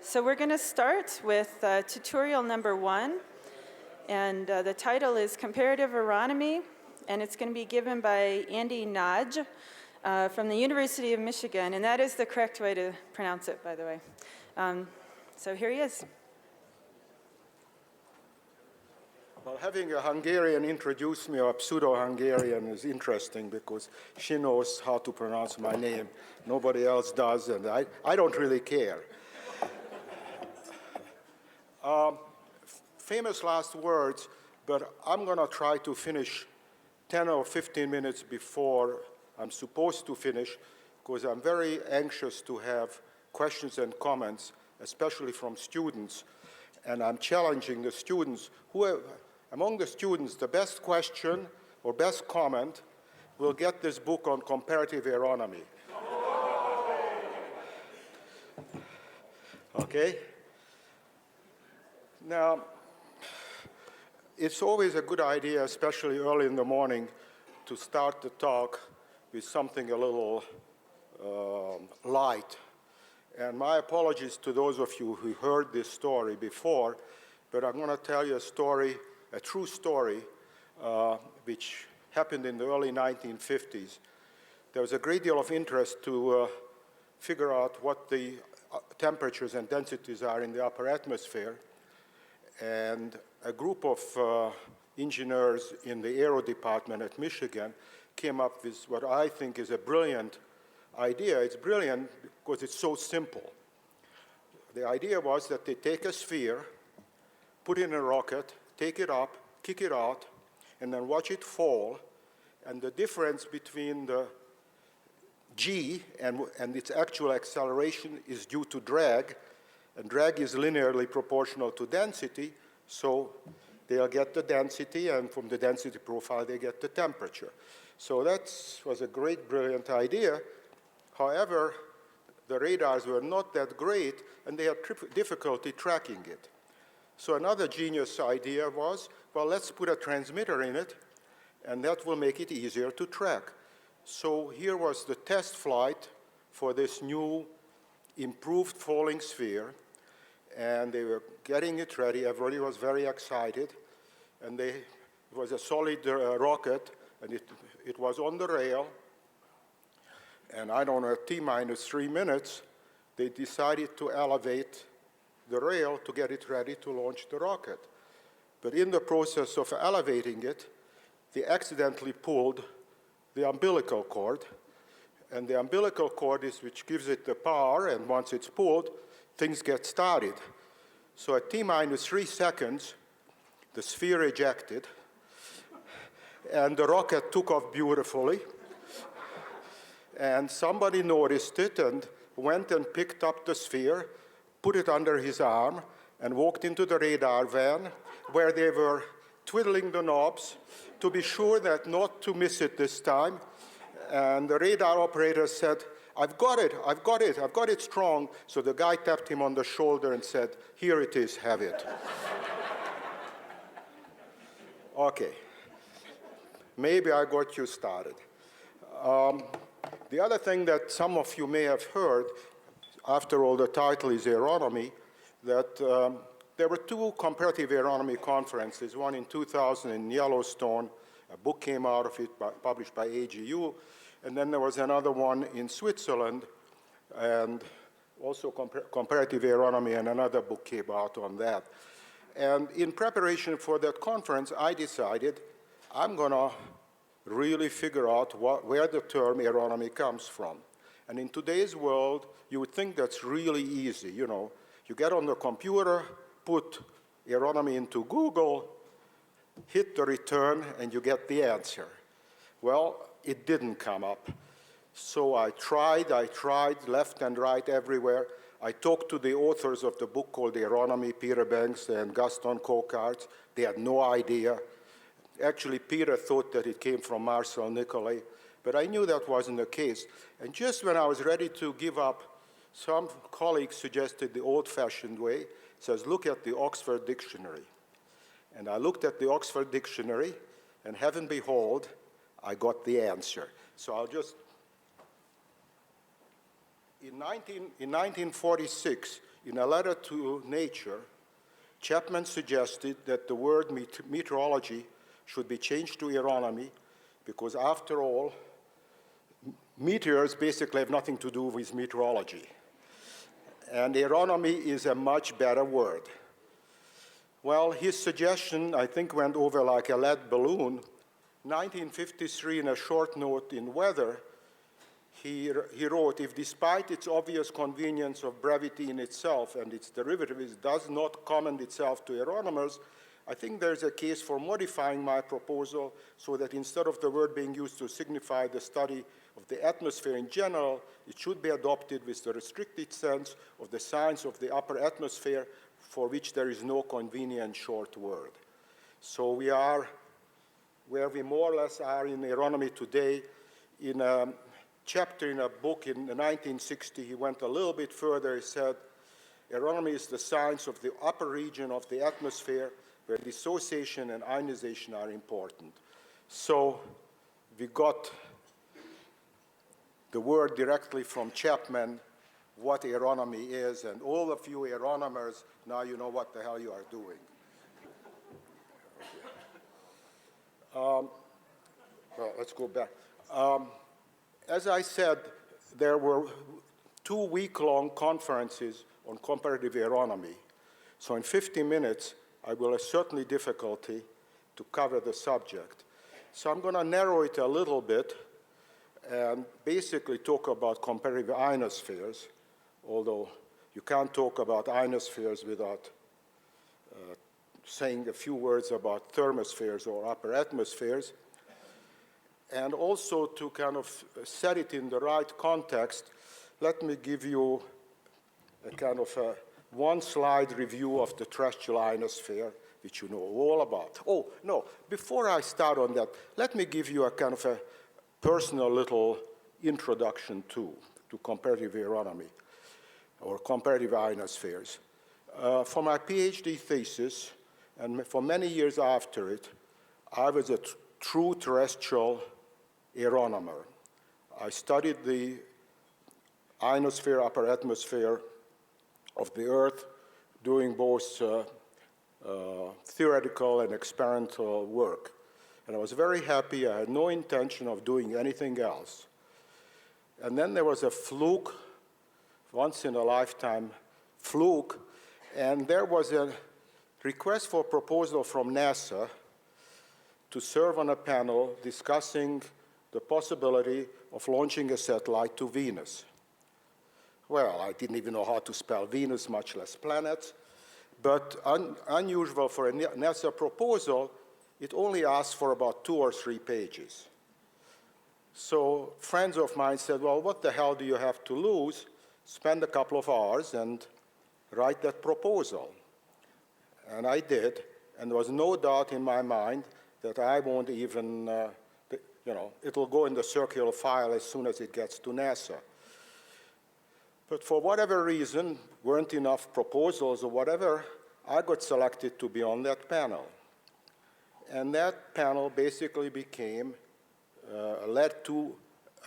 So we're going to start with tutorial number 1, and the title is Comparative Aeronomy, and it's going to be given by Andy Naj from the University of Michigan, and that is the correct way to pronounce it, by the way. So here he is. Well, having a Hungarian introduce me, or a pseudo-Hungarian, is interesting because she knows how to pronounce my name. Nobody else does, and I don't really care. Famous last words, but I'm going to try to finish 10 or 15 minutes before I'm supposed to finish, because I'm very anxious to have questions and comments, especially from students. And I'm challenging the students. Among the students, the best question or best comment will get this book on comparative aeronomy. Okay? Now, it's always a good idea, especially early in the morning, to start the talk with something a little light. And my apologies to those of you who heard this story before, but I'm going to tell you a story, a true story, which happened in the early 1950s. There was a great deal of interest to figure out what the temperatures and densities are in the upper atmosphere. And a group of engineers in the aero department at Michigan came up with what I think is a brilliant idea. It's brilliant because it's so simple. The idea was that they take a sphere, put it in a rocket, take it up, kick it out, and then watch it fall. And the difference between the g and its actual acceleration is due to drag. And drag is linearly proportional to density, so they'll get the density, and from the density profile, they get the temperature. So that was a great, brilliant idea. However, the radars were not that great, and they had difficulty tracking it. So another genius idea was, well, let's put a transmitter in it, and that will make it easier to track. So here was the test flight for this new improved falling sphere, and they were getting it ready. Everybody was very excited, and it was a solid rocket, and it was on the rail, and I don't know, T-3 minutes, they decided to elevate the rail to get it ready to launch the rocket. But in the process of elevating it, they accidentally pulled the umbilical cord, and the umbilical cord is which gives it the power, and once it's pulled, things get started. So at T-3 seconds, the sphere ejected, and the rocket took off beautifully, and somebody noticed it and went and picked up the sphere, put it under his arm, and walked into the radar van, where they were twiddling the knobs to be sure that not to miss it this time. And the radar operator said, I've got it strong. So the guy tapped him on the shoulder and said, here it is, have it. Okay, maybe I got you started. The other thing that some of you may have heard, after all the title is Aeronomy, that there were 2 comparative aeronomy conferences, one in 2000 in Yellowstone. A book came out of it, published by AGU. And then there was another one in Switzerland, and also comparative aeronomy, and another book came out on that. And in preparation for that conference, I decided I'm going to really figure out where the term aeronomy comes from. And in today's world, you would think that's really easy. You know, you get on the computer, put aeronomy into Google, hit the return, and you get the answer. Well, it didn't come up. So I tried left and right everywhere. I talked to the authors of the book called Aeronomy, Peter Banks and Gaston Coquart. They had no idea. Actually, Peter thought that it came from Marcel Nicolay, but I knew that wasn't the case. And just when I was ready to give up, some colleagues suggested the old-fashioned way. It says, look at the Oxford Dictionary. And I looked at the Oxford Dictionary, and heaven behold, I got the answer. So I'll just, in 1946, in a letter to Nature, Chapman suggested that the word meteorology should be changed to aeronomy because, after all, meteors basically have nothing to do with meteorology. And aeronomy is a much better word. Well, his suggestion, I think, went over like a lead balloon. 1953, in a short note in Weather, he wrote, if despite its obvious convenience of brevity in itself and its derivatives does not commend itself to aeronomers, I think there's a case for modifying my proposal so that instead of the word being used to signify the study of the atmosphere in general, it should be adopted with the restricted sense of the science of the upper atmosphere for which there is no convenient short word. So we are where we more or less are in aeronomy today. In a chapter in a book in 1960, he went a little bit further. He said, aeronomy is the science of the upper region of the atmosphere where dissociation and ionization are important. So we got the word directly from Chapman, what aeronomy is, and all of you aeronomers, now you know what the hell you are doing. Well, let's go back. As I said, there were 2 week-long conferences on comparative aeronomy. So in 50 minutes, I will have certainly difficulty to cover the subject. So I'm going to narrow it a little bit and basically talk about comparative ionospheres, although you can't talk about ionospheres without saying a few words about thermospheres or upper atmospheres. And also to kind of set it in the right context, let me give you a kind of a one-slide review of the terrestrial ionosphere, which you know all about. Oh, no, before I start on that, let me give you a kind of a personal little introduction to comparative aeronomy or comparative ionospheres. For my PhD thesis, and for many years after it, I was a true terrestrial aeronomer. I studied the ionosphere, upper atmosphere of the Earth, doing both theoretical and experimental work. And I was very happy. I had no intention of doing anything else. And then there was a fluke, once in a lifetime fluke, and there was a request for proposal from NASA to serve on a panel discussing the possibility of launching a satellite to Venus. Well, I didn't even know how to spell Venus, much less planets. But unusual for a NASA proposal, it only asked for about 2 or 3 pages. So friends of mine said, well, what the hell do you have to lose? Spend a couple of hours and write that proposal. And I did, and there was no doubt in my mind that I won't even, it'll go in the circular file as soon as it gets to NASA. But for whatever reason, weren't enough proposals or whatever, I got selected to be on that panel. And that panel basically led to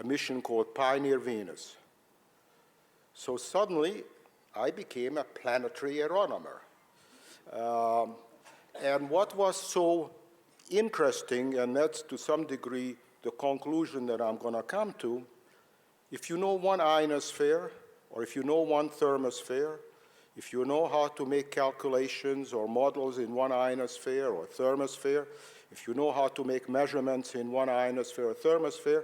a mission called Pioneer Venus. So suddenly, I became a planetary aeronomer. And what was so interesting, and that's to some degree the conclusion that I'm going to come to, if you know one ionosphere, or if you know one thermosphere, if you know how to make calculations or models in one ionosphere or thermosphere, if you know how to make measurements in one ionosphere or thermosphere,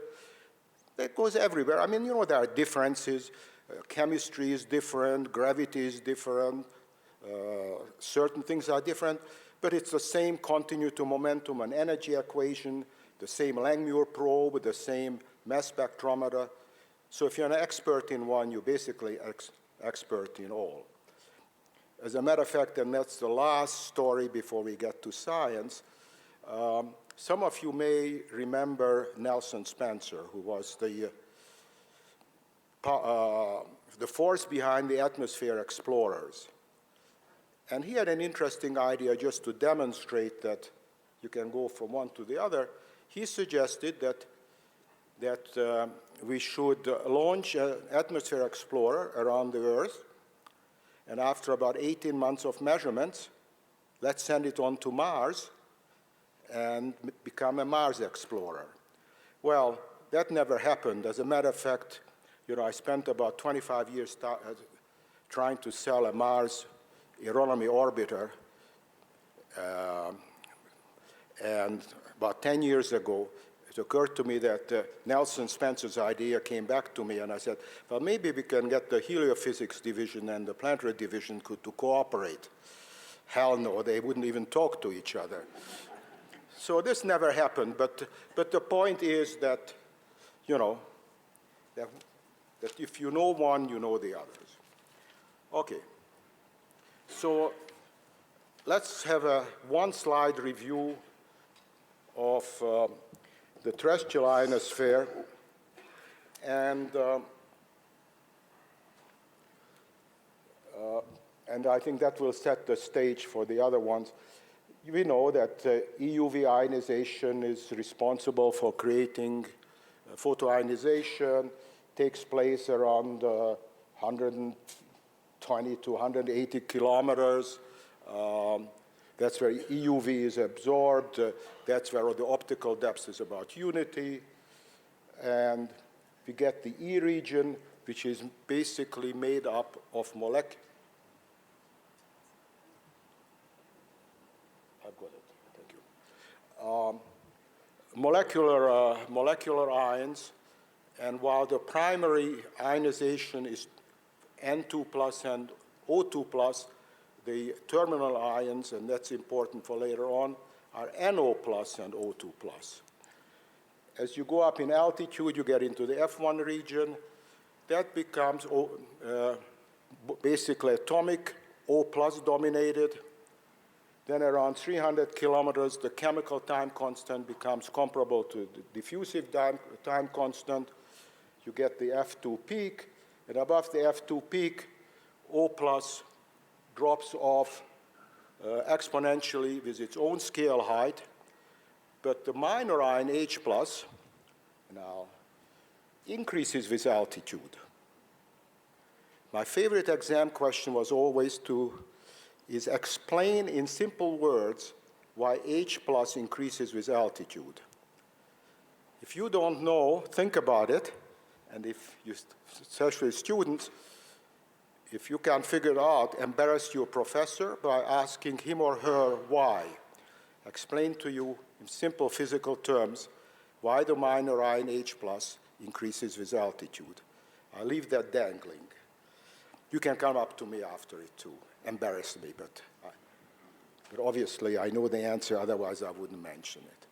that goes everywhere. I mean, there are differences. Chemistry is different, gravity is different, certain things are different, but it's the same continuum to momentum and energy equation, the same Langmuir probe, the same mass spectrometer. So if you're an expert in one, you're basically expert in all. As a matter of fact, and that's the last story before we get to science, some of you may remember Nelson Spencer, who was the force behind the atmosphere explorers. And he had an interesting idea just to demonstrate that you can go from one to the other. He suggested that we should launch an atmosphere explorer around the Earth And after about 18 months of measurements, let's send it on to Mars and become a Mars explorer. Well, that never happened. As a matter of fact, I spent about 25 years trying to sell a Mars Aeronomy orbiter. And about 10 years ago, it occurred to me that Nelson Spencer's idea came back to me, and I said, well, maybe we can get the heliophysics division and the planetary division to cooperate. Hell no, they wouldn't even talk to each other. So this never happened, but the point is that, that if you know one, you know the others. Okay, so let's have a one-slide review of the terrestrial ionosphere, and I think that will set the stage for the other ones. We know that Euv ionization is responsible for creating photoionization, takes place around 120 to 180 kilometers. That's where EUV is absorbed. That's where the optical depth is about unity. And we get the E region, which is basically made up of molecular. I've got it. Thank you. Molecular ions. And while the primary ionization is N2 plus and O2 plus, the terminal ions, and that's important for later on, are NO plus and O2 plus. As you go up in altitude, you get into the F1 region. That becomes basically atomic, O plus dominated. Then around 300 kilometers, the chemical time constant becomes comparable to the diffusive time constant. You get the F2 peak, and above the F2 peak, O plus drops off exponentially with its own scale height, but the minor ion H plus now increases with altitude. My favorite exam question was always is explain in simple words why H plus increases with altitude. If you don't know, think about it, and if you, especially students, if you can figure it out, embarrass your professor by asking him or her why. Explain to you in simple physical terms why the minor ion H plus increases with altitude. I leave that dangling. You can come up to me after it too, embarrass me, but obviously I know the answer, otherwise I wouldn't mention it.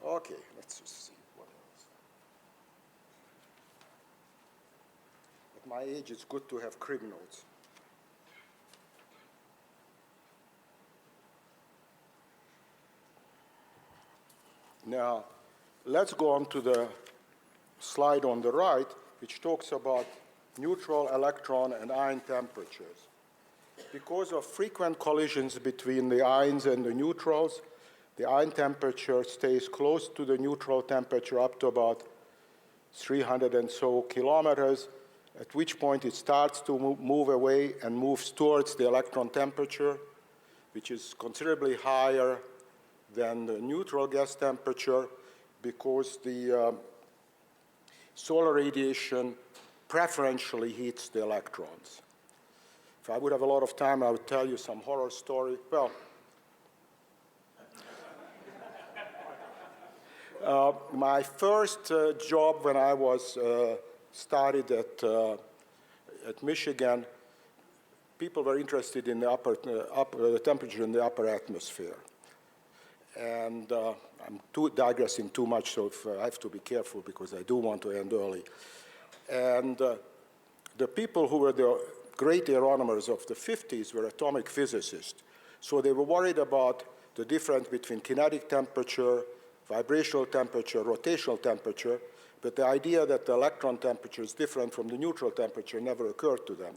Okay, let's just see what else. At my age, it's good to have crib notes. Now, let's go on to the slide on the right, which talks about neutral electron and ion temperatures. Because of frequent collisions between the ions and the neutrals, the ion temperature stays close to the neutral temperature up to about 300 and so kilometers, at which point it starts to move away and moves towards the electron temperature, which is considerably higher than the neutral gas temperature because the solar radiation preferentially heats the electrons. If I would have a lot of time, I would tell you some horror story. Well, my first job when I was started at Michigan, people were interested in the temperature in the upper atmosphere. And I'm digressing too much, so I have to be careful because I do want to end early. And the people who were the great aeronomers of the 50s were atomic physicists. So they were worried about the difference between kinetic temperature, vibrational temperature, rotational temperature, but the idea that the electron temperature is different from the neutral temperature never occurred to them.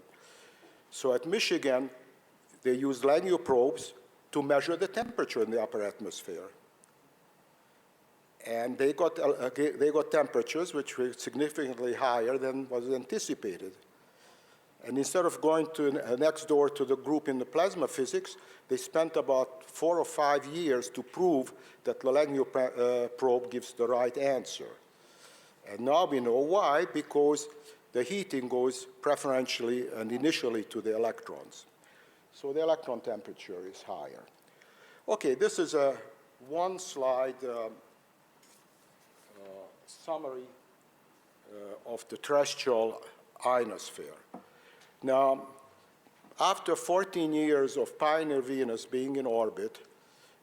So at Michigan, they used Langew probes to measure the temperature in the upper atmosphere. And they got temperatures which were significantly higher than was anticipated. And instead of going to next door to the group in the plasma physics, they spent about 4 or 5 years to prove that the Lagrange probe gives the right answer. And now we know why, because the heating goes preferentially and initially to the electrons. So the electron temperature is higher. Okay, this is a one-slide summary of the terrestrial ionosphere. Now, after 14 years of Pioneer Venus being in orbit,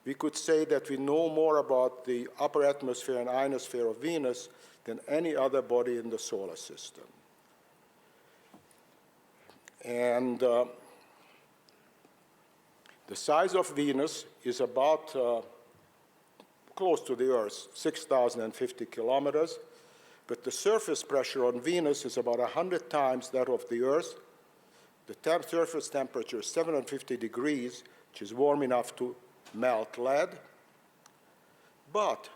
we could say that we know more about the upper atmosphere and ionosphere of Venus than any other body in the solar system. And the size of Venus is about close to the Earth, 6,050 kilometers, but the surface pressure on Venus is about 100 times that of the Earth. The surface temperature is 750 degrees, which is warm enough to melt lead. But,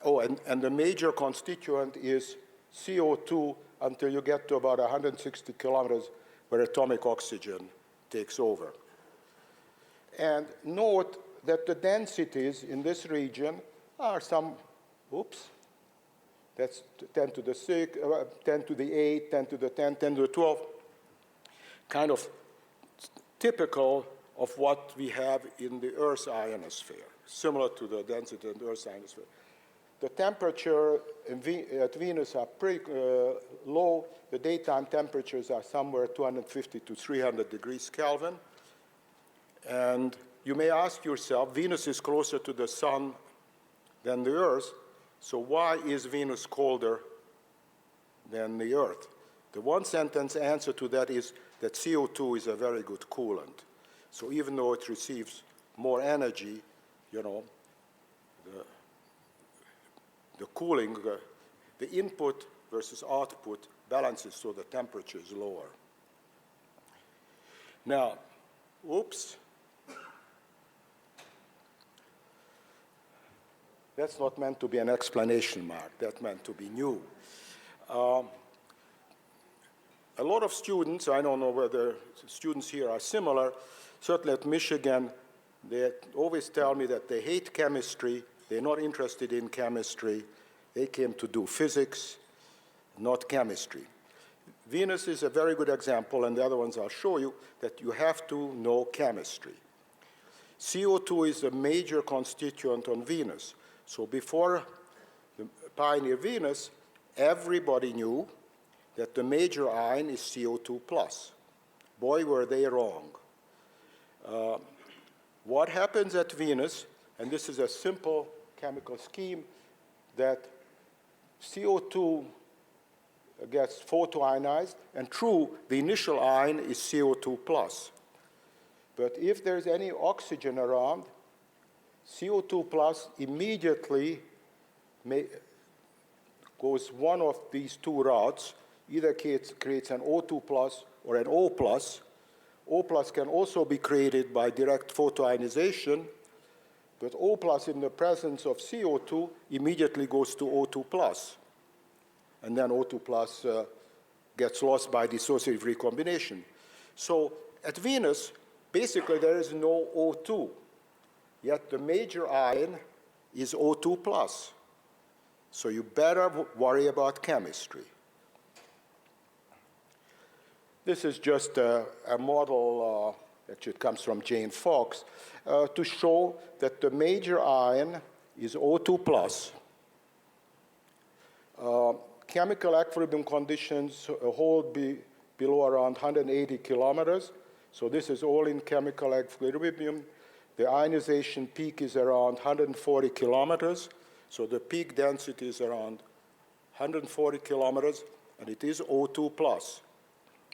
and the major constituent is CO2 until you get to about 160 kilometers where atomic oxygen takes over. And note that the densities in this region are that's 10 to the 6, 10 to the 8, 10 to the 10, 10 to the 12, kind of typical of what we have in the Earth's ionosphere, similar to the density in the Earth's ionosphere. The temperature at Venus are pretty low. The daytime temperatures are somewhere 250 to 300 degrees Kelvin. And you may ask yourself, Venus is closer to the sun than the Earth, so why is Venus colder than the Earth? The one-sentence answer to that is that CO2 is a very good coolant. So even though it receives more energy, the cooling, the input versus output balances so the temperature is lower. Now, that's not meant to be an exclamation mark. That's meant to be new. A lot of students, I don't know whether students here are similar, certainly at Michigan, they always tell me that they hate chemistry, they're not interested in chemistry, they came to do physics, not chemistry. Venus is a very good example, and the other ones I'll show you, that you have to know chemistry. CO2 is a major constituent on Venus. So before the Pioneer Venus, everybody knew that the major ion is CO2 plus. Boy, were they wrong. What happens at Venus, and this is a simple chemical scheme, that CO2 gets photoionized, and true, the initial ion is CO2 plus. But if there's any oxygen around, CO2 plus immediately goes one of these two routes, either creates an O2 plus or an O plus. O plus can also be created by direct photoionization, but O plus in the presence of CO2 immediately goes to O2 plus. And then O2 plus gets lost by dissociative recombination. So at Venus, basically there is no O2, yet the major ion is O2 plus. So you better worry about chemistry. This is just a model, actually it comes from Jane Fox, to show that the major ion is O2 plus. Chemical equilibrium conditions hold below around 180 kilometers. So this is all in chemical equilibrium. The ionization peak is around 140 kilometers. So the peak density is around 140 kilometers, and it is O2 plus.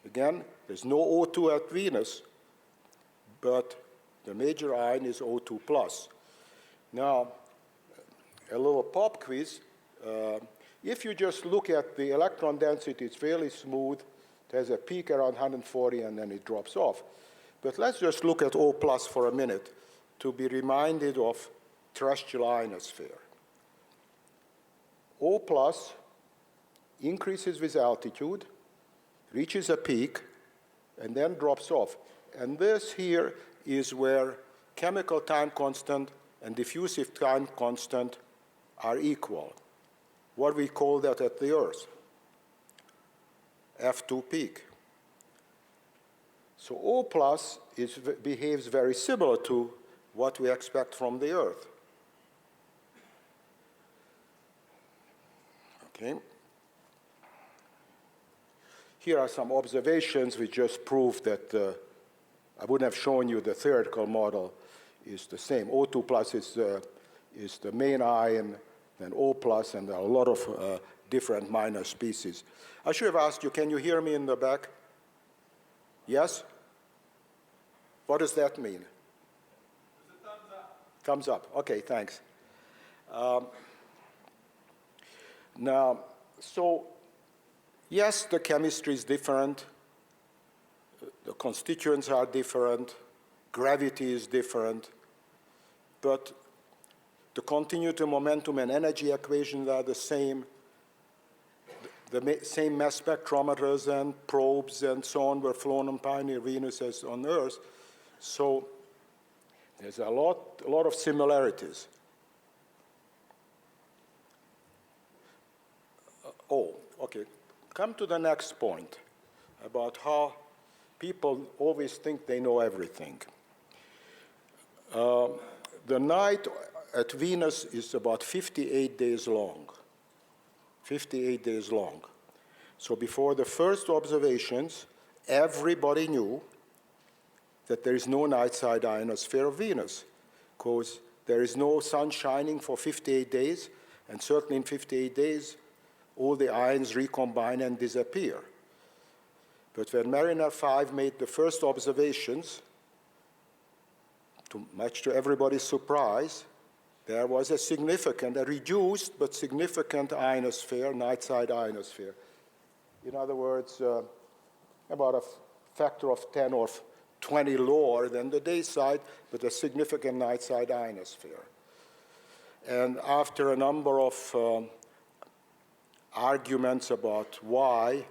Again, there's no O2 at Venus, but the major ion is O2 plus. Now, a little pop quiz. If you just look at the electron density, it's fairly smooth. It has a peak around 140, and then it drops off. But let's just look at O plus for a minute to be reminded of terrestrial ionosphere. O plus increases with altitude, reaches a peak, and then drops off. And this here is where chemical time constant and diffusive time constant are equal. What we call that at the Earth, F2 peak. So O plus behaves very similar to what we expect from the Earth. Okay. Here are some observations which just prove that I wouldn't have shown you the theoretical model is the same. O2 plus is the main ion, then O plus, and there are a lot of different minor species. I should have asked you, can you hear me in the back? Yes? What does that mean? It's a thumbs up. Thumbs up. Okay, thanks. Now, so yes, the chemistry is different. The constituents are different. Gravity is different. But the continuity, momentum, and energy equations are the same. The same mass spectrometers and probes and so on were flown on Pioneer Venus as on Earth. So there's a lot of similarities. Okay. Come to the next point about how people always think they know everything. The night at Venus is about 58 days long. 58 days long. So before the first observations, everybody knew that there is no night side ionosphere of Venus, because there is no sun shining for 58 days, and certainly in 58 days, all the ions recombine and disappear. But when Mariner 5 made the first observations, much to everybody's surprise, there was a reduced but significant ionosphere, night side ionosphere. In other words, about a factor of 10 or 20 lower than the day side, but a significant night side ionosphere. And after a number of arguments about why,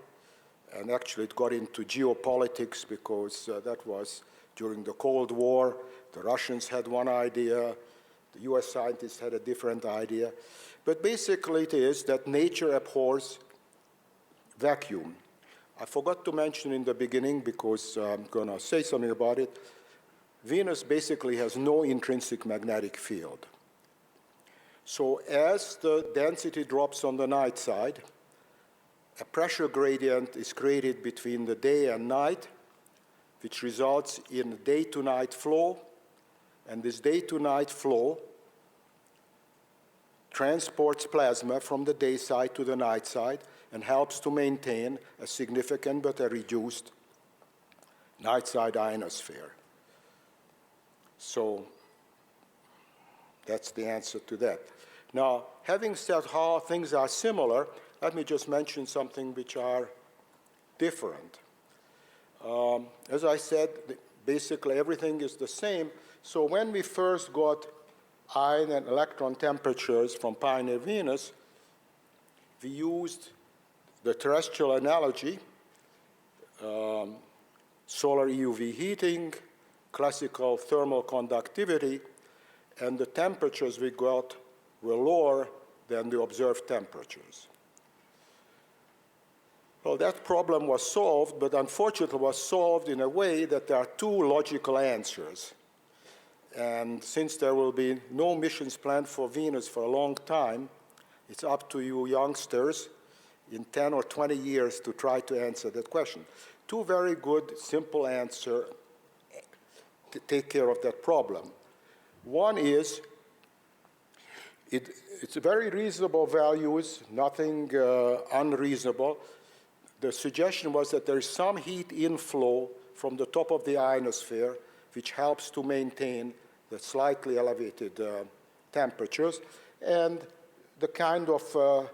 and actually it got into geopolitics because that was during the Cold War. The Russians had one idea, the US scientists had a different idea. But basically it is that nature abhors vacuum. I forgot to mention in the beginning, because I'm going to say something about it, Venus basically has no intrinsic magnetic field. So as the density drops on the night side, a pressure gradient is created between the day and night, which results in day-to-night flow. And this day-to-night flow transports plasma from the day side to the night side and helps to maintain a significant but a reduced night side ionosphere. So that's the answer to that. Now, having said how things are similar, let me just mention something which are different. As I said, basically everything is the same. So when we first got ion and electron temperatures from Pioneer Venus, we used the terrestrial analogy, solar EUV heating, classical thermal conductivity, and the temperatures we got were lower than the observed temperatures. Well, that problem was solved, but unfortunately was solved in a way that there are two logical answers. And since there will be no missions planned for Venus for a long time, it's up to you youngsters in 10 or 20 years to try to answer that question. Two very good, simple answers to take care of that problem. One is, it's very reasonable values, nothing unreasonable. The suggestion was that there is some heat inflow from the top of the ionosphere, which helps to maintain the slightly elevated temperatures. And the kind of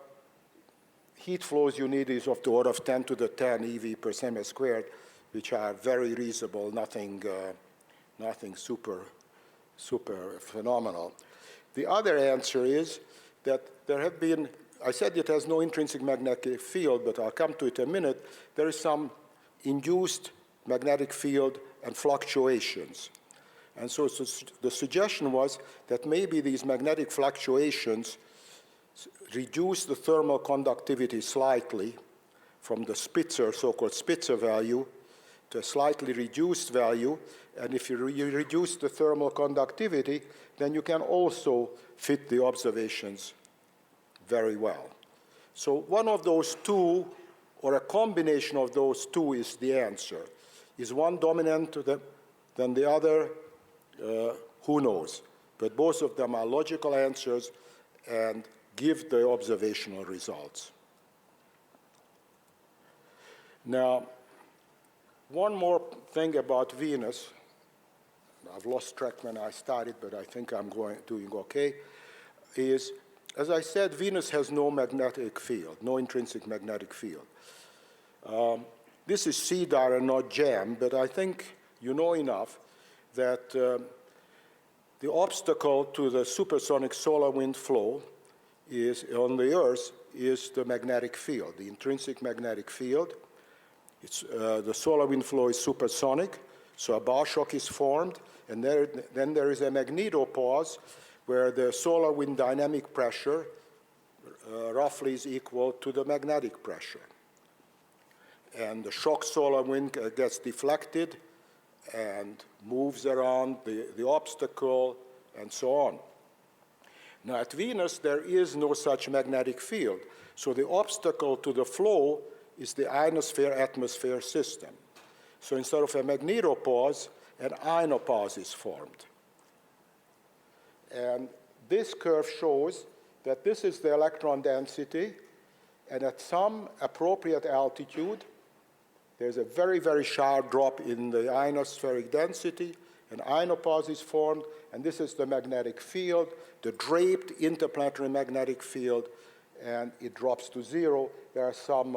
heat flows you need is of the order of 10 to the 10 eV per centimeter squared, which are very reasonable, nothing super phenomenal. The other answer is that there have been I said it has no intrinsic magnetic field, but I'll come to it in a minute. There is some induced magnetic field and fluctuations. And so the suggestion was that maybe these magnetic fluctuations reduce the thermal conductivity slightly from the Spitzer, so-called Spitzer value, to a slightly reduced value. And if you reduce the thermal conductivity, then you can also fit the observations very well. So one of those two, or a combination of those two, is the answer. Is one dominant than the other? Who knows? But both of them are logical answers and give the observational results. Now, one more thing about Venus. I've lost track when I started, but I think I'm doing okay, is, as I said, Venus has no magnetic field, no intrinsic magnetic field. This is CEDAR and not JAM, but I think you know enough that the obstacle to the supersonic solar wind flow is, on the Earth, is the magnetic field, the intrinsic magnetic field. The solar wind flow is supersonic, so a bow shock is formed, and then there is a magnetopause where the solar wind dynamic pressure roughly is equal to the magnetic pressure. And the shock solar wind gets deflected and moves around the obstacle and so on. Now at Venus, there is no such magnetic field. So the obstacle to the flow is the ionosphere-atmosphere system. So instead of a magnetopause, an ionopause is formed. And this curve shows that this is the electron density, and at some appropriate altitude, there's a very, very sharp drop in the ionospheric density, an ionopause is formed, and this is the magnetic field, the draped interplanetary magnetic field, and it drops to zero. There are some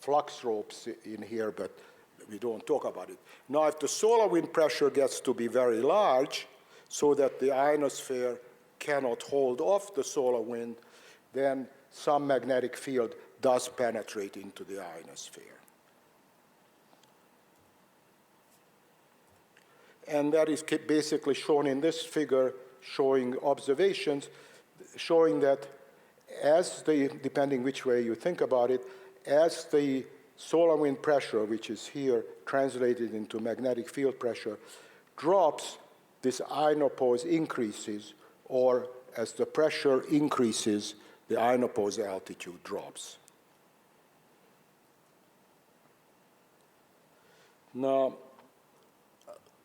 flux ropes in here, but we don't talk about it. Now, if the solar wind pressure gets to be very large, so that the ionosphere cannot hold off the solar wind, then some magnetic field does penetrate into the ionosphere. And that is basically shown in this figure, showing observations, showing that depending which way you think about it, as the solar wind pressure, which is here translated into magnetic field pressure, drops, this ionopause increases, or as the pressure increases, the ionopause altitude drops. Now,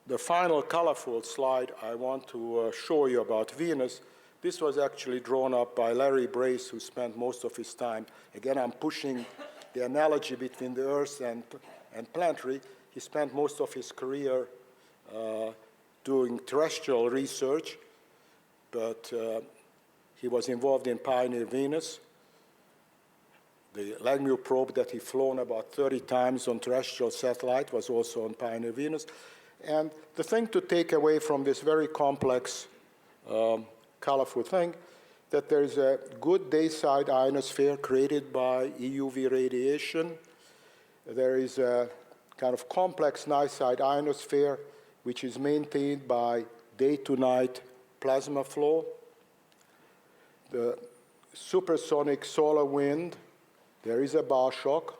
the final colorful slide I want to show you about Venus, this was actually drawn up by Larry Brace, who spent most of his time. Again, I'm pushing the analogy between the Earth and planetary. He spent most of his career doing terrestrial research, but he was involved in Pioneer Venus. The LAGMU probe that he flown about 30 times on terrestrial satellite was also on Pioneer Venus. And the thing to take away from this very complex, colorful thing, that there is a good day-side ionosphere created by EUV radiation. There is a kind of complex night-side ionosphere, which is maintained by day-to-night plasma flow. The supersonic solar wind, there is a bow shock.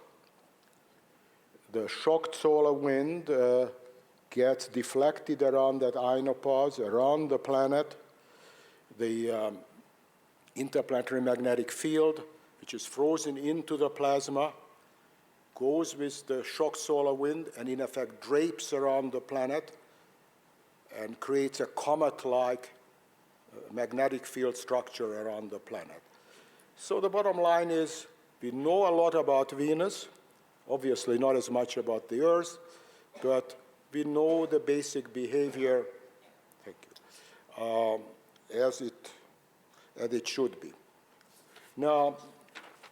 The shocked solar wind gets deflected around that ionopause, around the planet. The interplanetary magnetic field, which is frozen into the plasma, goes with the shocked solar wind and in effect drapes around the planet and creates a comet-like magnetic field structure around the planet. So the bottom line is we know a lot about Venus, obviously not as much about the Earth, but we know the basic behavior, thank you, as it should be. Now,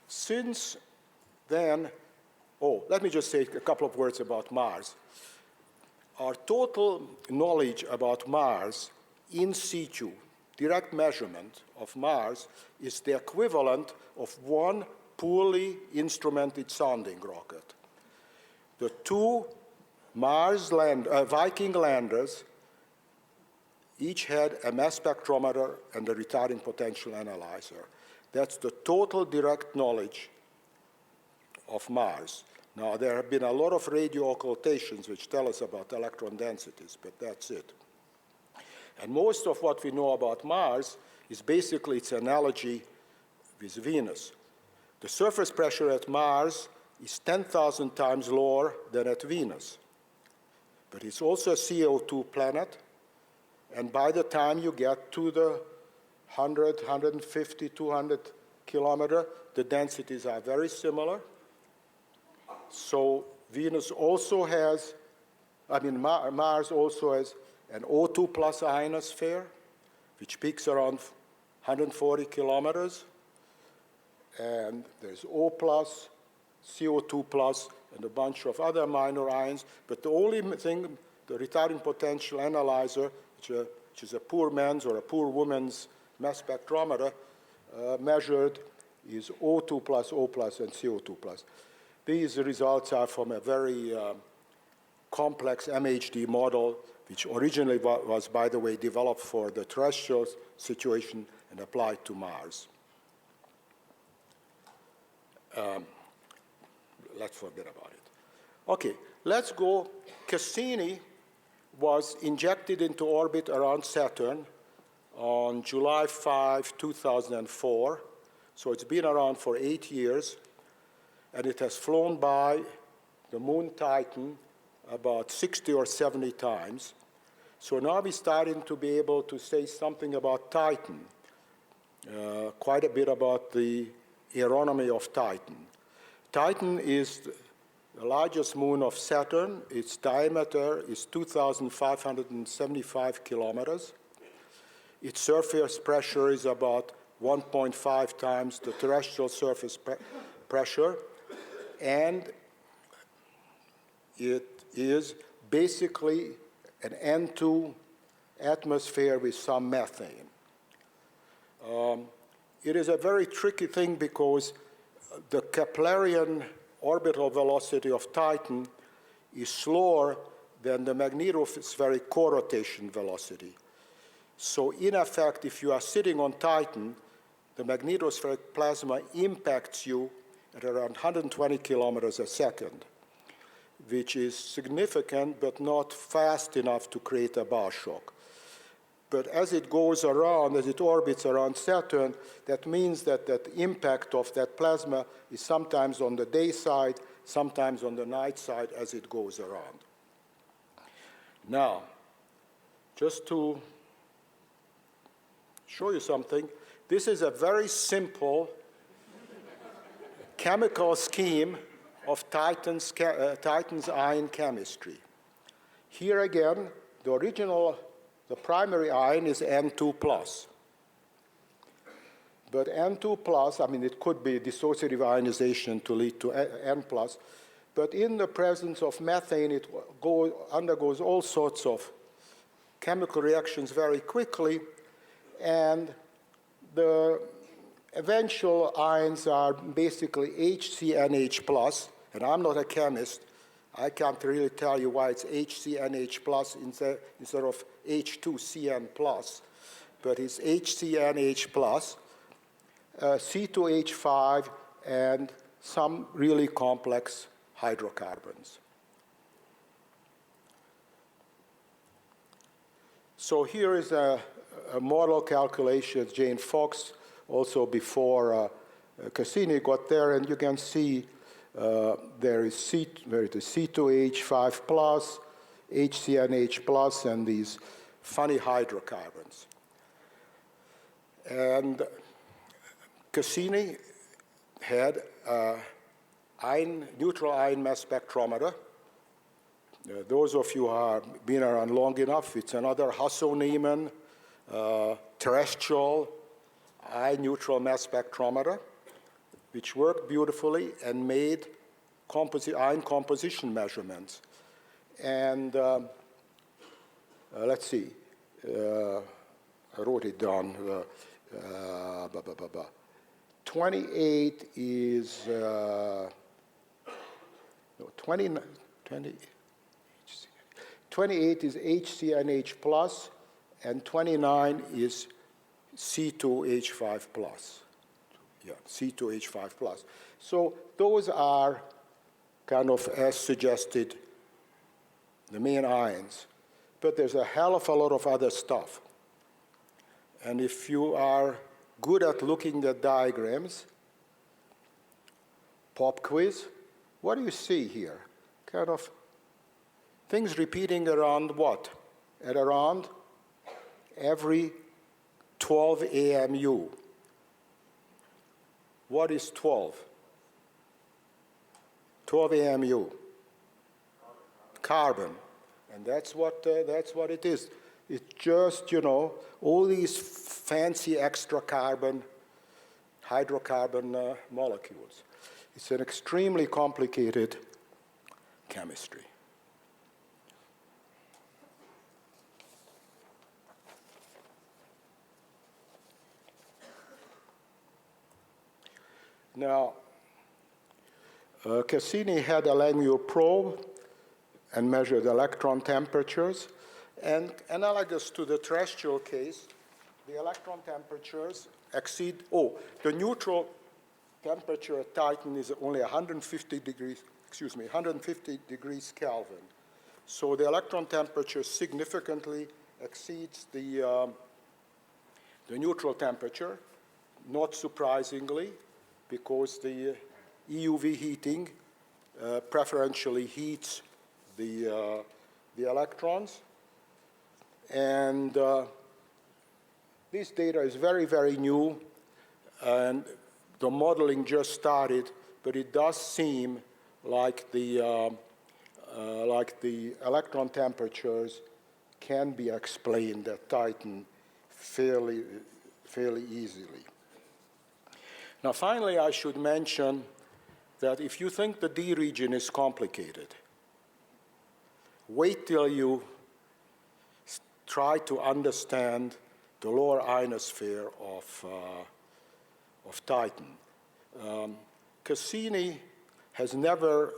since then, let me just say a couple of words about Mars. Our total knowledge about Mars in situ, direct measurement of Mars is the equivalent of one poorly instrumented sounding rocket. The two Viking landers each had a mass spectrometer and a retarding potential analyzer. That's the total direct knowledge of Mars. Now, there have been a lot of radio occultations which tell us about electron densities, but that's it. And most of what we know about Mars is basically its analogy with Venus. The surface pressure at Mars is 10,000 times lower than at Venus. But it's also a CO2 planet, and by the time you get to the 100, 150, 200 kilometer, the densities are very similar. So Venus also has, Mars also has an O2 plus ionosphere, which peaks around 140 kilometers. And there's O plus, CO2 plus, and a bunch of other minor ions. But the only thing, the retarding potential analyzer, which is a poor man's or a poor woman's mass spectrometer, measured is O2 plus, O plus, and CO2 plus. These results are from a very complex MHD model, which originally was, by the way, developed for the terrestrial situation and applied to Mars. Let's forget about it. Okay, let's go. Cassini was injected into orbit around Saturn on July 5, 2004. So it's been around for 8 years, and it has flown by the moon Titan about 60 or 70 times. So now we're starting to be able to say something about Titan, quite a bit about the Aeronomy of Titan. Titan is the largest moon of Saturn. Its diameter is 2,575 kilometers. Its surface pressure is about 1.5 times the terrestrial surface pressure, and it is basically an N2 atmosphere with some methane. It is a very tricky thing because the Keplerian orbital velocity of Titan is slower than the magnetospheric co-rotation velocity. So in effect, if you are sitting on Titan, the magnetospheric plasma impacts you at around 120 kilometers a second, which is significant but not fast enough to create a bow shock. But as it goes around, as it orbits around Saturn, that means that that impact of that plasma is sometimes on the day side, sometimes on the night side as it goes around. Now, just to show you something, this is a very simple chemical scheme of Titan's ion chemistry. Here again, the primary ion is N2 plus. But N2 plus, it could be dissociative ionization to lead to N plus, but in the presence of methane, it undergoes all sorts of chemical reactions very quickly, and the eventual ions are basically HCNH plus, and I'm not a chemist. I can't really tell you why it's HCNH plus instead of H2CN plus, but it's HCNH plus, C2H5, and some really complex hydrocarbons. So here is a model calculation, Jane Fox, also before Cassini got there, and you can see there is C2H5 plus, HCNH plus, and these funny hydrocarbons. And Cassini had a neutral ion mass spectrometer. Those of you who have been around long enough, it's another Hasso-Neiman terrestrial ion neutral mass spectrometer, which worked beautifully and made ion composition measurements. And let's see, I wrote it down. 28 is, no, 28 is HCNH plus, and 29 is C2H5 plus. Yeah, C2H5 plus. So those are kind of, as suggested, the main ions. But there's a hell of a lot of other stuff. And if you are good at looking at diagrams, pop quiz, what do you see here? Kind of things repeating around what? At around every 12 AMU. What is 12? 12 AMU. Carbon. And that's what it is. It's just, you know, all these fancy extra carbon, hydrocarbon molecules. It's an extremely complicated chemistry. Now, Cassini had a Langmuir probe and measured electron temperatures. And analogous to the terrestrial case, the electron temperatures exceed, the neutral temperature at Titan is only 150 degrees Kelvin. So the electron temperature significantly exceeds the neutral temperature, not surprisingly, because the EUV heating preferentially heats the electrons. And this data is very, very new, and the modeling just started, but it does seem like the electron temperatures can be explained at Titan fairly easily. Now, finally, I should mention that if you think the D region is complicated, wait till you try to understand the lower ionosphere of Titan. Cassini has never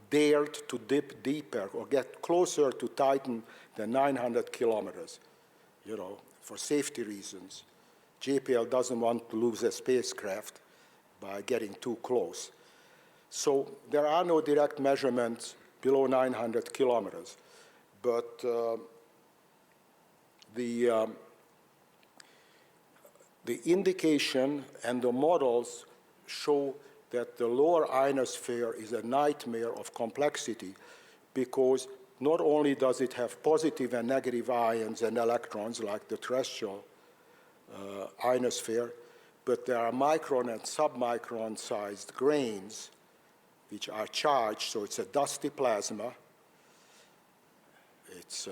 dared to dip deeper or get closer to Titan than 900 kilometers, you know, for safety reasons. JPL doesn't want to lose a spacecraft by getting too close. So there are no direct measurements below 900 kilometers. But the indication and the models show that the lower ionosphere is a nightmare of complexity, because not only does it have positive and negative ions and electrons like the terrestrial ionosphere, but there are micron and submicron sized grains which are charged, so it's a dusty plasma. It's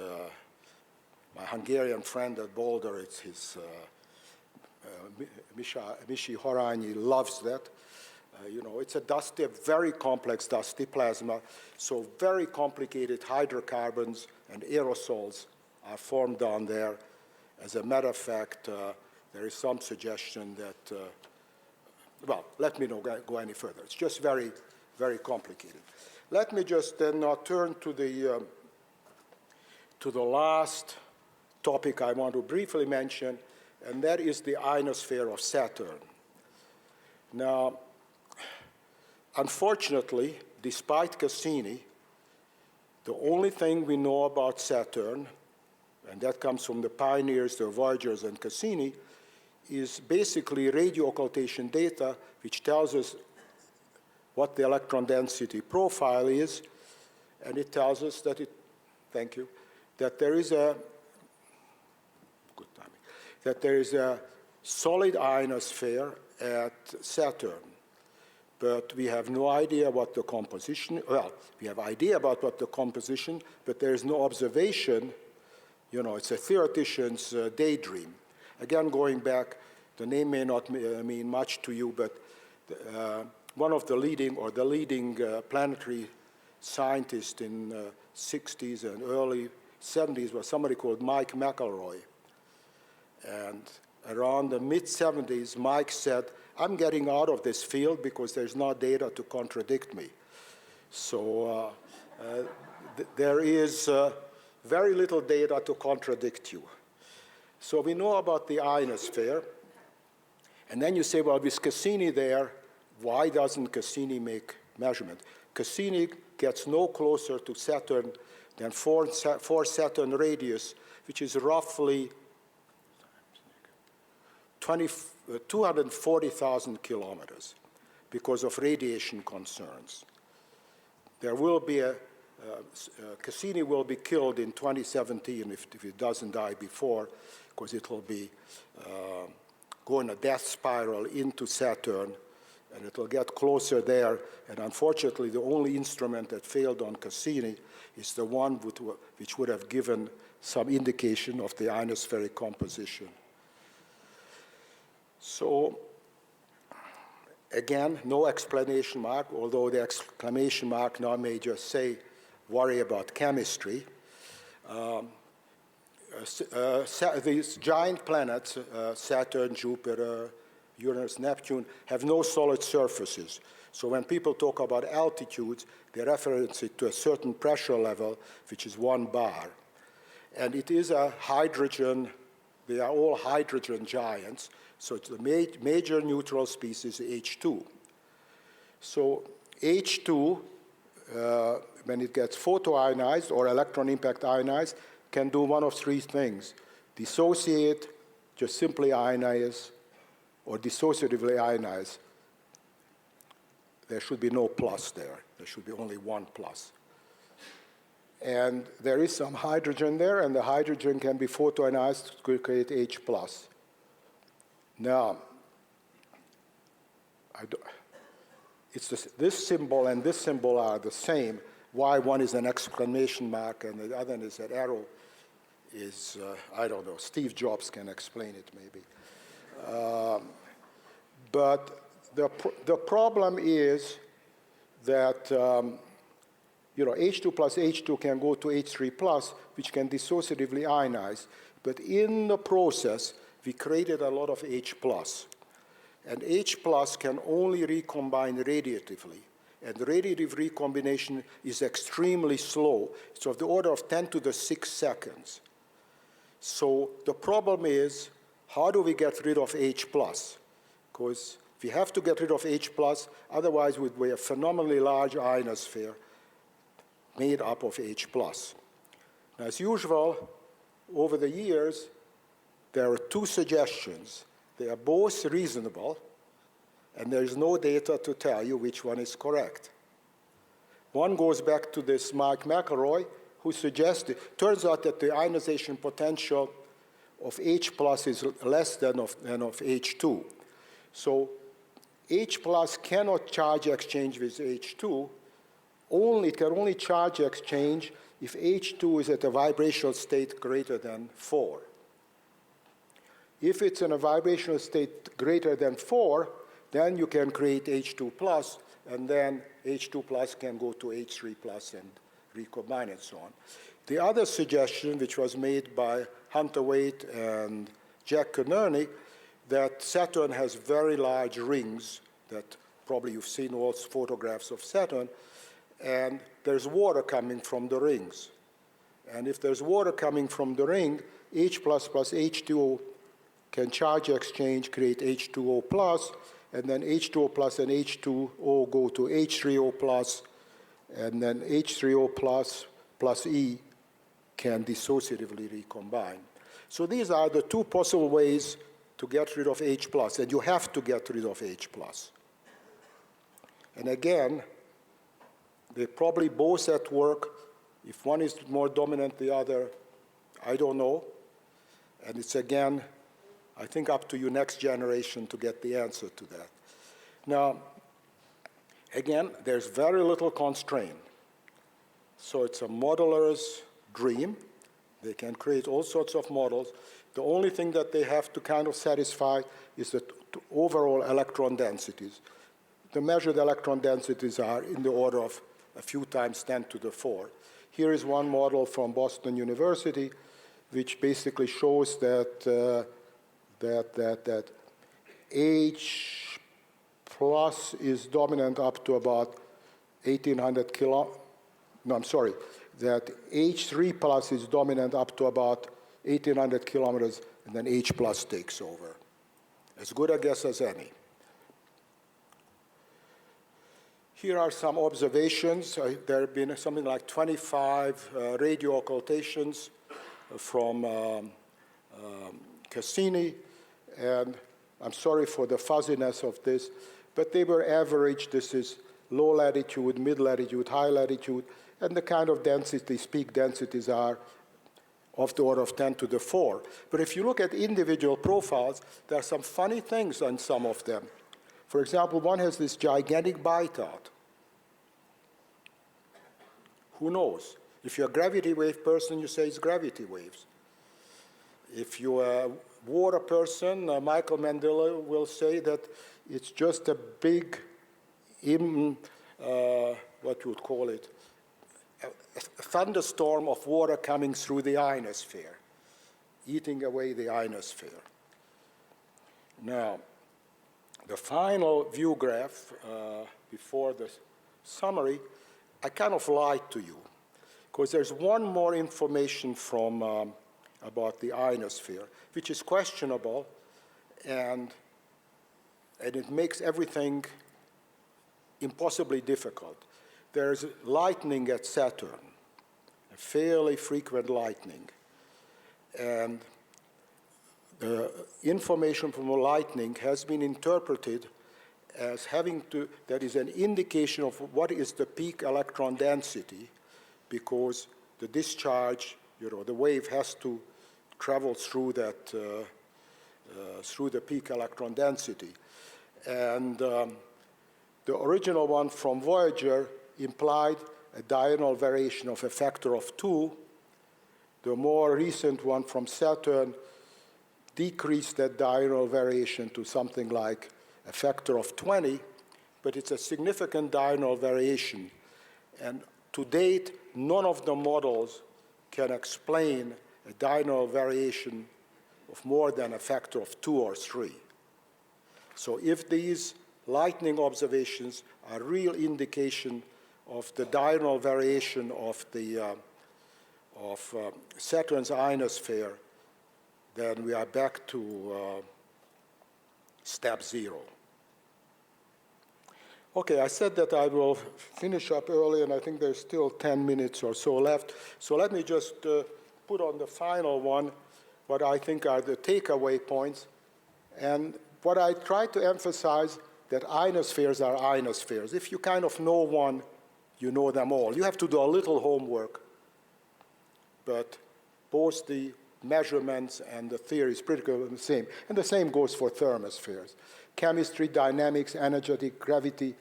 my Hungarian friend at Boulder, it's his Mishi Horányi loves that. You know, it's a dusty, a very complex dusty plasma, so very complicated hydrocarbons and aerosols are formed down there. As a matter of fact, there is some suggestion that, well, let me not go any further. It's just very, very complicated. Let me just then now turn to the last topic I want to briefly mention, and that is the ionosphere of Saturn. Now, unfortunately, despite Cassini, the only thing we know about Saturn, and that comes from the pioneers, the Voyagers and Cassini, is basically radio occultation data, which tells us what the electron density profile is, and it tells us that that there is a solid ionosphere at Saturn. But we have no idea what the composition, well, we have idea about what the composition, but there is no observation. You know, it's a theoretician's daydream. Again, going back, the name may not mean much to you, but one of the leading planetary scientists in 60s and early 70s was somebody called Mike McElroy. And around the mid-70s, Mike said, I'm getting out of this field because there's no data to contradict me. So there is very little data to contradict you. So we know about the ionosphere. And then you say, well, with Cassini there, why doesn't Cassini make measurement? Cassini gets no closer to Saturn than 4 Saturn radius, which is roughly 240,000 kilometers because of radiation concerns. There will be Cassini will be killed in 2017 if it doesn't die before, because it will be going a death spiral into Saturn, and it will get closer there. And unfortunately, the only instrument that failed on Cassini is the one which would have given some indication of the ionospheric composition. So again, no exclamation mark, although the exclamation mark now may just say, worry about chemistry. These giant planets, Saturn, Jupiter, Uranus, Neptune, have no solid surfaces. So when people talk about altitudes, they reference it to a certain pressure level, which is 1 bar. And it is a hydrogen, they are all hydrogen giants. So it's the major neutral species, H2. So H2, when it gets photoionized or electron impact ionized, can do one of 3 things: dissociate, just simply ionize, or dissociatively ionize. There should be no plus there. There should be only 1 plus. And there is some hydrogen there, and the hydrogen can be photoionized to create H plus. Now, this symbol and this symbol are the same. Why one is an exclamation mark and the other is an arrow is, I don't know, Steve Jobs can explain it maybe. But the problem is that H2 plus H2 can go to H3 plus, which can dissociatively ionize. But in the process, we created a lot of H plus. And H plus can only recombine radiatively. And radiative recombination is extremely slow. It's of the order of 10 to the 6 seconds. So the problem is, how do we get rid of H plus? Because we have to get rid of H plus, otherwise we'd be a phenomenally large ionosphere made up of H plus. Now, as usual, over the years, there are 2 suggestions. They are both reasonable, and there is no data to tell you which one is correct. One goes back to this Mark McElroy, who suggested, turns out that the ionization potential of H plus is less than of H2. So H plus cannot charge exchange with H2. It can only charge exchange if H2 is at a vibrational state greater than 4. If it's in a vibrational state greater than 4, then you can create H2 plus, and then H2 plus can go to H3 plus and recombine and so on. The other suggestion, which was made by Hunter Waite and Jack Connerny, that Saturn has very large rings, that probably you've seen all photographs of Saturn, and there's water coming from the rings. And if there's water coming from the ring, H plus plus H2O can charge exchange, create H2O plus, and then H2O plus and H2O go to H3O plus, and then H3O plus plus E can dissociatively recombine. So these are the 2 possible ways to get rid of H plus, and you have to get rid of H plus. And again, they're probably both at work. If one is more dominant than the other, I don't know. And it's again, I think, up to you next generation to get the answer to that. Now, again, there's very little constraint. So it's a modeler's dream. They can create all sorts of models. The only thing that they have to kind of satisfy is the overall electron densities. The measured electron densities are in the order of a few times 10 to the 4. Here is one model from Boston University, which basically shows that that H plus is dominant up to about 1800 that H3 plus is dominant up to about 1800 kilometers, and then H plus takes over. As good a guess as any. Here are some observations. There have been something like 25 radio occultations from Cassini, and I'm sorry for the fuzziness of this, but they were average. This is low latitude, mid latitude, high latitude, and the kind of densities, peak densities are of the order of 10 to the 4. But if you look at individual profiles, there are some funny things on some of them. For example, one has this gigantic bite out. Who knows? If you're a gravity wave person, you say it's gravity waves. If you're a water person, Michael Mandela will say that it's just a big, what you would call it, a thunderstorm of water coming through the ionosphere, eating away the ionosphere. Now, the final view graph before the summary, I kind of lied to you, because there's one more information from about the ionosphere, which is questionable, and it makes everything impossibly difficult. There's lightning at Saturn, a fairly frequent lightning, and the information from the lightning has been interpreted as having to, that is an indication of what is the peak electron density, because the discharge, the wave has to travel through that, through the peak electron density. And the original one from Voyager implied a diurnal variation of a factor of 2. The more recent one from Saturn decreased that diurnal variation to something like a factor of 20, but it's a significant diurnal variation. And to date, none of the models can explain a diurnal variation of more than a factor of 2 or 3. So if these lightning observations are real indication of the diurnal variation of the Saturn's ionosphere, then we are back to step 0. Okay, I said that I will finish up early, and I think there's still 10 minutes or so left. So let me just put on the final one what I think are the takeaway points. And what I try to emphasize, that ionospheres are ionospheres. If you kind of know one, you know them all. You have to do a little homework, but both the measurements and the theory is pretty much the same. And the same goes for thermospheres. Chemistry, dynamics, energetic, gravity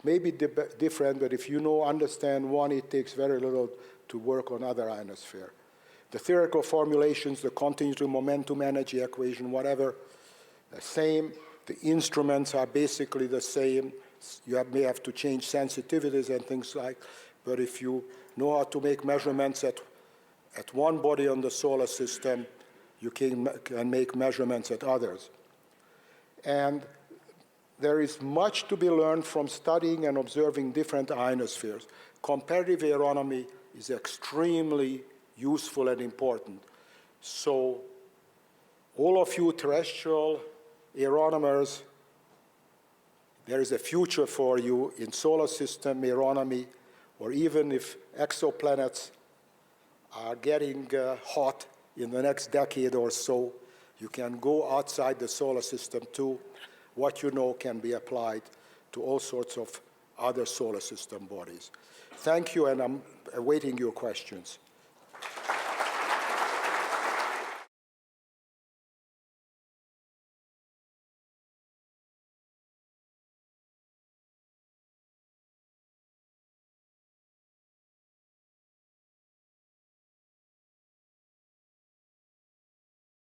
may be different, but if you understand one, it takes very little to work on other ionosphere. The theoretical formulations, the continuity momentum energy equation, whatever, the same. The instruments are basically the same. You may have to change sensitivities and things like, but if you know how to make measurements at one body on the solar system, you can make measurements at others. And there is much to be learned from studying and observing different ionospheres. Comparative aeronomy is extremely useful and important. So all of you terrestrial aeronomers, there is a future for you in solar system aeronomy, or even if exoplanets are getting hot in the next decade or so, you can go outside the solar system too. What you know can be applied to all sorts of other solar system bodies. Thank you, and I'm awaiting your questions.